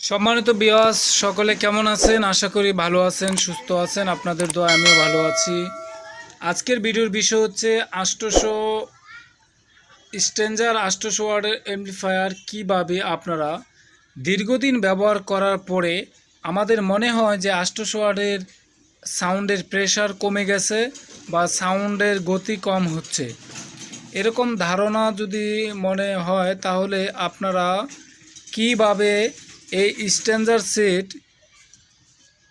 সম্মানিত বিয়াস সকলে কেমন আছেন? আশা করি ভালো আছেন, সুস্থ আছেন। আপনাদের দোয়া আমিও ভালো আছি। আজকের ভিডিওর বিষয় হচ্ছে 800 স্ট্যান্ডার্ড 800 ওয়াটের অ্যাম্প্লিফায়ার কিভাবে আপনারা দীর্ঘদিন ব্যবহার করার পরে আমাদের মনে হয় যে 800 ওয়াটের সাউন্ডের প্রেশার কমে গেছে বা সাউন্ডের গতি কম হচ্ছে, এরকম ধারণা যদি মনে হয় তাহলে আপনারা কিভাবে এই স্ট্যান্ডার্ড সেট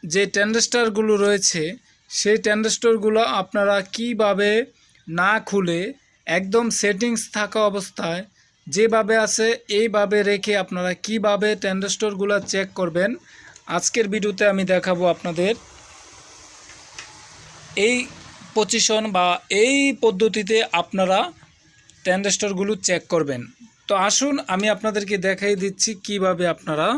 যে ট্রানজিস্টরগুলো রয়েছে সেই ট্রানজিস্টরগুলো আপনারা কিভাবে না খুলে একদম সেটিংস থাকা অবস্থায় যেভাবে আছে এইভাবে রেখে আপনারা কিভাবে ট্রানজিস্টরগুলো চেক করবেন আজকের ভিডিওতে আমি দেখাবো আপনাদের। এই পজিশন বা এই পদ্ধতিতে আপনারা ট্রানজিস্টরগুলো চেক করবেন। তো আসুন আমি আপনাদেরকে দেখাই দিচ্ছি কিভাবে আপনারা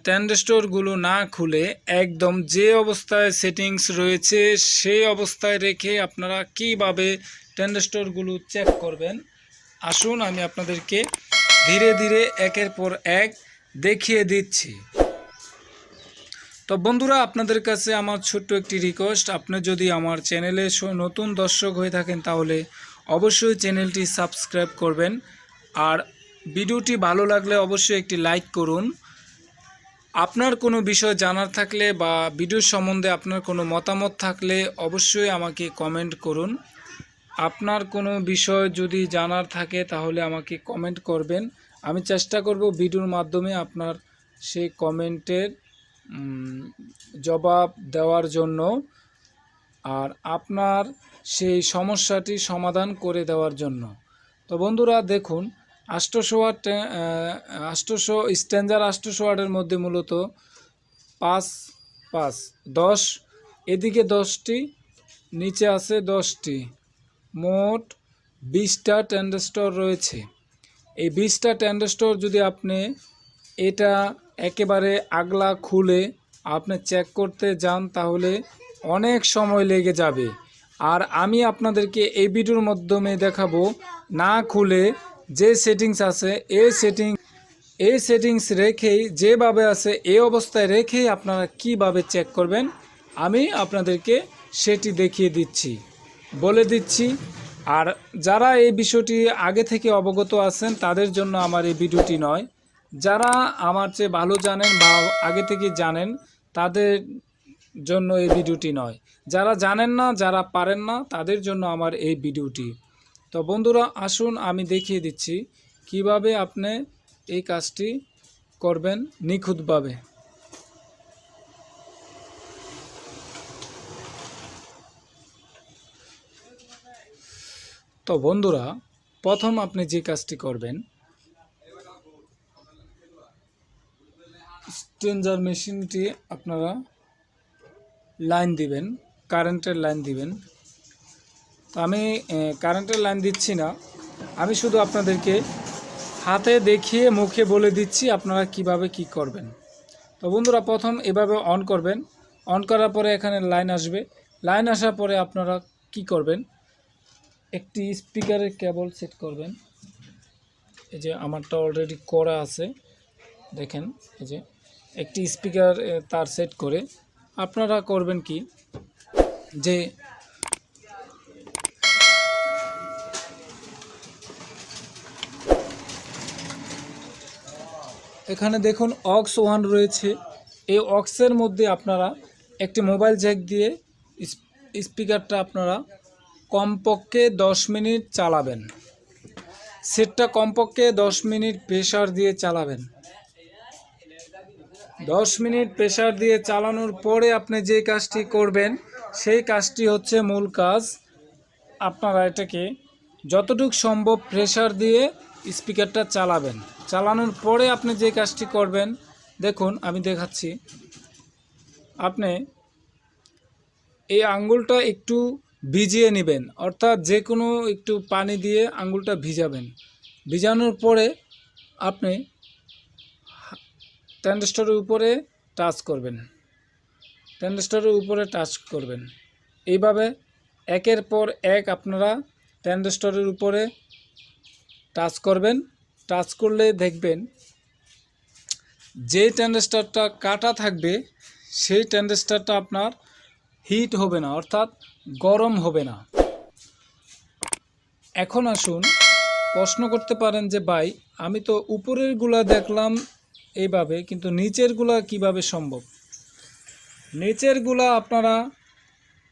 ট্রানজিস্টরগুলো না খুলে একদম যে অবস্থায় সেটিংস রয়েছে সেই অবস্থায় রেখে আপনারা কিভাবে ট্রানজিস্টরগুলো চেক করবেন। আসুন আমি আপনাদেরকে ধীরে ধীরে একের পর এক দেখিয়ে দিচ্ছি। তো বন্ধুরা, আপনাদের কাছে আমার ছোট্ট একটি রিকোয়েস্ট, আপনি যদি আমার চ্যানেলে নতুন দর্শক হয়ে থাকেন তাহলে অবশ্যই চ্যানেলটি সাবস্ক্রাইব করবেন, আর ভিডিওটি ভালো লাগলে অবশ্যই একটি লাইক করুন। আপনার কোনো বিষয় জানার থাকলে বা ভিডিও সম্বন্ধে আপনার কোনো মতামত থাকলে অবশ্যই আমাকে কমেন্ট করুন। আপনার কোনো বিষয় যদি জানার থাকে তাহলে আমাকে কমেন্ট করবেন, আমি চেষ্টা করব ভিডিওর মাধ্যমে আপনার সেই কমেন্টের জবাব দেওয়ার জন্য আর আপনার সেই সমস্যাটি সমাধান করে দেওয়ার জন্য। তো বন্ধুরা দেখুন, 800 ওয়াট 800 স্ট্যান্ডার্ড 800 ওয়াটের মধ্যে মূলত 5 5 10 এদিকে 10টি, নিচে আছে 10টি, মোট 20টা ট্রানজিস্টর রয়েছে। এই 20টা ট্রানজিস্টর যদি আপনি এটা একেবারে আগলা খুলে আপনি চেক করতে যান তাহলে অনেক সময় লেগে যাবে। আর আমি আপনাদেরকে এই ভিডিওর মাধ্যমে দেখাবো না খুলে যে সেটিংস আছে এই সেটিংস রেখেই যেভাবে আছে এই অবস্থায় রেখেই আপনারা কিভাবে চেক করবেন আমি আপনাদেরকে সেটি দেখিয়ে দিচ্ছি, বলে দিচ্ছি। আর যারা এই বিষয়টি আগে থেকে অবগত আছেন তাদের জন্য আমার এই ভিডিওটি নয়, যারা আমার চেয়ে ভালো জানেন বা আগে থেকে জানেন তাদের জন্য এই ভিডিওটি নয়, যারা জানেন না, যারা পারেন না তাদের জন্য আমার এই ভিডিওটি। তো বন্ধুরা আসুন আমি দেখিয়ে দিচ্ছি কিভাবে আপনি এই কাজটি করবেন নিখুঁতভাবে। তো বন্ধুরা প্রথম আপনি যে কাজটি করবেন, স্ট্রেঞ্জার মেশিনটি আপনারা লাইন দিবেন, কারেন্টের লাইন দিবেন। তো আমি কারেন্টের লাইন দিচ্ছি না, আমি শুধু আপনাদেরকে হাতে দেখিয়ে মুখে বলে দিচ্ছি আপনারা কিভাবে কি করবেন। তো বন্ধুরা প্রথম এভাবে অন করবেন, অন করার পরে এখানে লাইন আসবে, লাইন আসার পরে আপনারা কি করবেন, একটি স্পিকারের কেবল সেট করবেন। এই যে আমারটা অলরেডি করা আছে, দেখেন এই যে একটি স্পিকার তার সেট করে আপনারা করবেন কি, যে এখানে দেখুন অক্স 1 রয়েছে, এই অক্সের মধ্যে আপনারা একটি মোবাইল জ্যাক দিয়ে স্পিকারটা আপনারা কমপক্ষে 10 মিনিট চালাবেন। সেটটা কমপক্ষে 10 মিনিট প্রেসার দিয়ে চালাবেন। 10 মিনিট প্রেসার দিয়ে চালানোর পরে আপনি যে কাজটি করবেন সেই কাজটি হচ্ছে মূল কাজ। আপনারা এটাকে যতটুকু সম্ভব প্রেসার দিয়ে স্পিকারটা চালাবেন। চালানোর পরে আপনি যে কাজটি করবেন দেখুন আমি দেখাচ্ছি, আপনি এই আঙ্গুলটা একটু ভিজিয়ে নেবেন, অর্থাৎ যে কোনো একটু পানি দিয়ে আঙ্গুলটা ভিজাবেন। ভিজানোর পরে আপনি ট্রানজিস্টরের উপরে টাচ করবেন, ট্রানজিস্টরের উপরে টাচ করবেন। এইভাবে একের পর এক আপনারা ট্রানজিস্টরের উপরে টাচ করবেন। টাচ করলে দেখবেন যে ট্যান্ডেস্টারটা কাটা থাকবে সেই ট্যান্ডেস্টারটা আপনার হিট হবে না, অর্থাৎ গরম হবে না। এখন আসুন, প্রশ্ন করতে পারেন যে ভাই আমি তো উপরেরগুলা দেখলাম এইভাবে, কিন্তু নিচেরগুলা কিভাবে সম্ভব? নিচেরগুলা আপনারা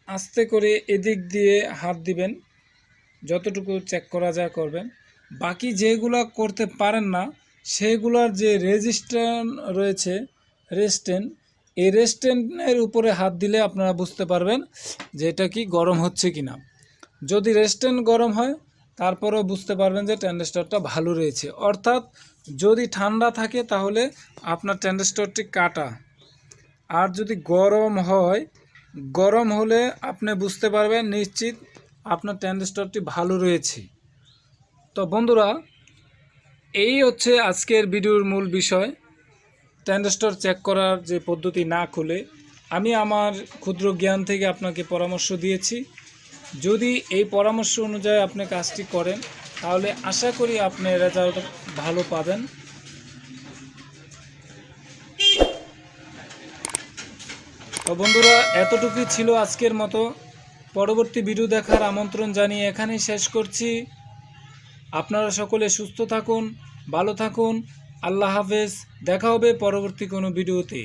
আস্তে করে এদিক দিয়ে হাত দিবেন, যতটুকু চেক করা যায় করবেন। বাকি যেগুলা করতে পারেন না সেগুলার যে রেজিস্ট্যান্ট রয়েছে, রেস্টেন্ট, এই রেস্টেন্টের উপরে হাত দিলে আপনারা বুঝতে পারবেন যে এটা কি গরম হচ্ছে কি না। যদি রেস্টেন্ট গরম হয় তারপরেও বুঝতে পারবেন যে ট্যান্ডেস্টরটা ভালো রয়েছে। অর্থাৎ যদি ঠান্ডা থাকে তাহলে আপনার ট্যান্ডেস্টরটি কাটা, আর যদি গরম হয়, গরম হলে আপনি বুঝতে পারবেন নিশ্চিত আপনার ট্যান্ডেস্টরটি ভালো রয়েছে। তো বন্ধুরা, এই হচ্ছে আজকের ভিডিওর মূল বিষয়। ট্যান্ডেস্টর চেক করার যে পদ্ধতি না খুলে আমি আমার ক্ষুদ্র জ্ঞান থেকে আপনাকে পরামর্শ দিয়েছি। যদি এই পরামর্শ অনুযায়ী আপনি কাজটি করেন তাহলে আশা করি আপনি রেজাল্ট ভালো পাবেন। তো বন্ধুরা, এতটুকুই ছিল আজকের মতো। পরবর্তী ভিডিও দেখার আমন্ত্রণ জানিয়ে এখানেই শেষ করছি। আপনারা সকলে সুস্থ থাকুন, ভালো থাকুন। আল্লাহ হাফেজ। দেখা হবে পরবর্তী কোনো ভিডিওতে।